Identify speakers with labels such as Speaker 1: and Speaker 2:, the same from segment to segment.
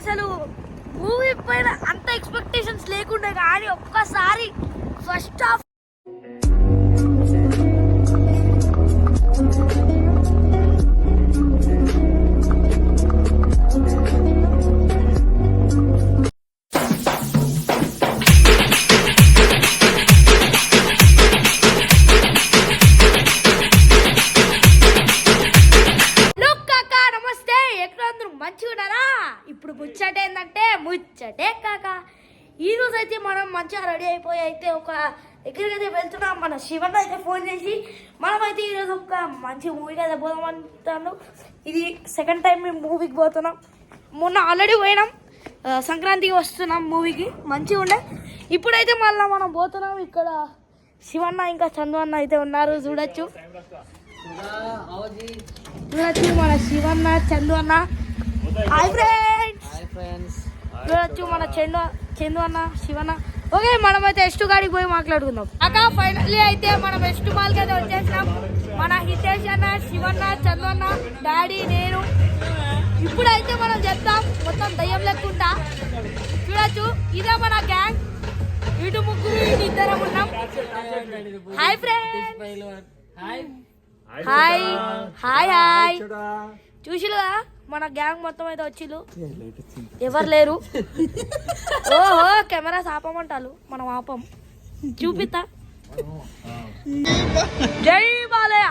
Speaker 1: అసలు మూవీ పైన అంత ఎక్స్పెక్టేషన్స్ లేకుండే కానీ ఒక్కసారి ఫస్ట్ హాఫ్ ఇప్పుడు ముచ్చటే కాక ఈరోజు అయితే మనం మంచిగా రెడీ అయిపోయి అయితే ఒక ఎక్కడికి అయితే వెళ్తున్నాం. మన శివన్ అయితే ఫోన్ చేసి మనమైతే ఈరోజు ఒక మంచి మూవీకి అయితే పోదామంటాను. ఇది సెకండ్ టైం మేము మూవీకి పోతున్నాం. మొన్న ఆల్రెడీ పోయినాం, సంక్రాంతికి వస్తున్నాం మూవీకి, మంచిగా ఉండే. ఇప్పుడైతే మళ్ళీ మనం పోతున్నాం. ఇక్కడ శివన్న ఇంకా చందు అన్న అయితే ఉన్నారు, చూడొచ్చు మన శివన్న చందు అన్న. హాయ్ ఫ్రెండ్స్, చూడొచ్చు మన చందు అన్న శివన్న. ఓకే, మనమైతే ఎస్టు గాడికి పోయి మాట్లాడుకుందాం. అక్క ఫైనల్లీ అయితే మనం ఎస్టు మాల్కి అయితే వచ్చేసినాం. మన హితేష్ అన్న, శివన్న, చందు అన్న, డాడీ, నేను. ఇప్పుడైతే మనం చెప్తాం మొత్తం దయ్యం లెక్కుంటా. చూడొచ్చు ఇదే మన గ్యాంగ్. ఇటు ముగ్గురు, ఇటు ఇద్దరం ఉన్నాం. Hi friends, hi hi hi. చూసిరా మన గ్యాంగ్ మొత్తం అయితే వచ్చిళ్ళు, ఎవరు లేరు. ఓహో, కెమెరాస్ ఆపమంటారు, మనం ఆపం. చూపిస్తా. జై బాలయ్య.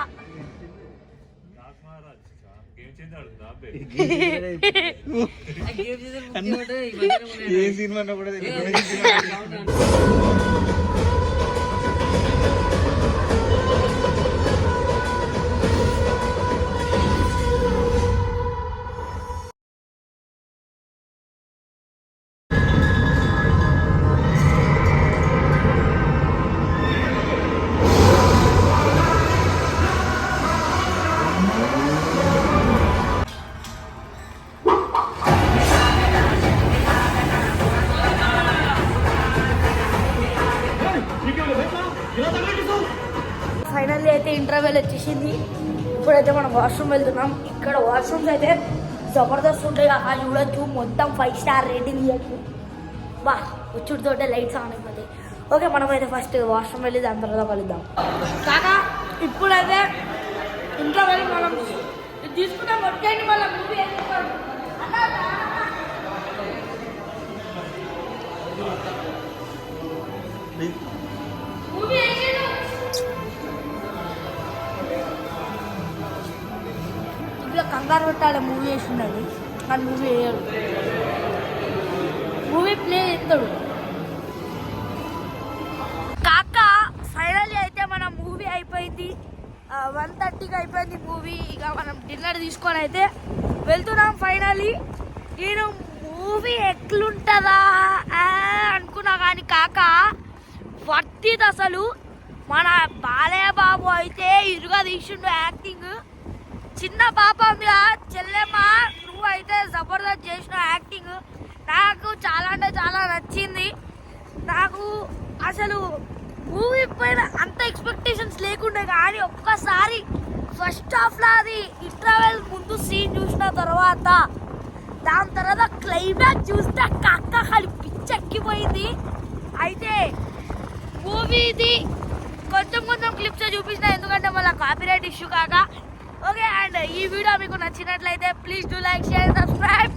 Speaker 1: ఫైనల్లీ అయితే ఇంటర్వెల్ వచ్చేసింది. ఇప్పుడైతే మనం వాష్రూమ్ వెళ్తున్నాం. ఇక్కడ వాష్రూమ్స్ అయితే జబర్దస్త్ ఉంటాయి. ఆ చూడొచ్చు, మొత్తం 5 స్టార్ రేటింగ్ ఇవ్వచ్చు. బా వచ్చుడితోటే లైట్స్ ఆన్ అయిపోతాయి. ఓకే, మనమైతే ఫస్ట్ వాష్రూమ్ వెళ్ళి దాని తర్వాత కలుద్దాం. కాకా ఇప్పుడైతే ఇంటర్వెల్ మనం తీసుకున్నాం. వచ్చేయండి మళ్ళీ మూవీ ఇట్లా కంగారు పెట్టాలి. మూవీ వేసిండది కానీ మూవీ వేయడు, మూవీ ప్లే చేస్తాడు. కాక ఫైనల్లీ అయితే మన మూవీ అయిపోయింది. 1:30కి అయిపోయింది మూవీ. ఇక మనం డిన్నర్ తీసుకొని అయితే వెళ్తున్నాం. ఫైనల్లీ నేను మూవీ ఎట్లుంటుందా అనుకున్నా కానీ కాక వర్తిది అసలు. మన బాలయ్య బాబు అయితే ఇరుగా తీసిండు యాక్టింగ్. చిన్న పాప ఉందిగా చెల్లెమ్మ, నువ్వు అయితే జబర్దస్త్ చేసిన యాక్టింగ్. నాకు చాలా అంటే చాలా నచ్చింది. నాకు అసలు మూవీ పైన అంత ఎక్స్పెక్టేషన్స్ లేకుండే కానీ ఒక్కసారి ఫస్ట్ హాఫ్లో అది ఇంటర్వెల్ ముందు సీన్ చూసిన తర్వాత దాని తర్వాత క్లైమాక్స్ చూస్తే కక్క ఖాళీ పిచ్చెక్కిపోయింది. అయితే మూవీది కొంచెం క్లిప్స్ చూపించిన, ఎందుకంటే మళ్ళీ కాపీరైట్ ఇష్యూ కాక. ఓకే, అండ్ ఈ వీడియో మీకు నచ్చినట్లయితే please do like, share, subscribe.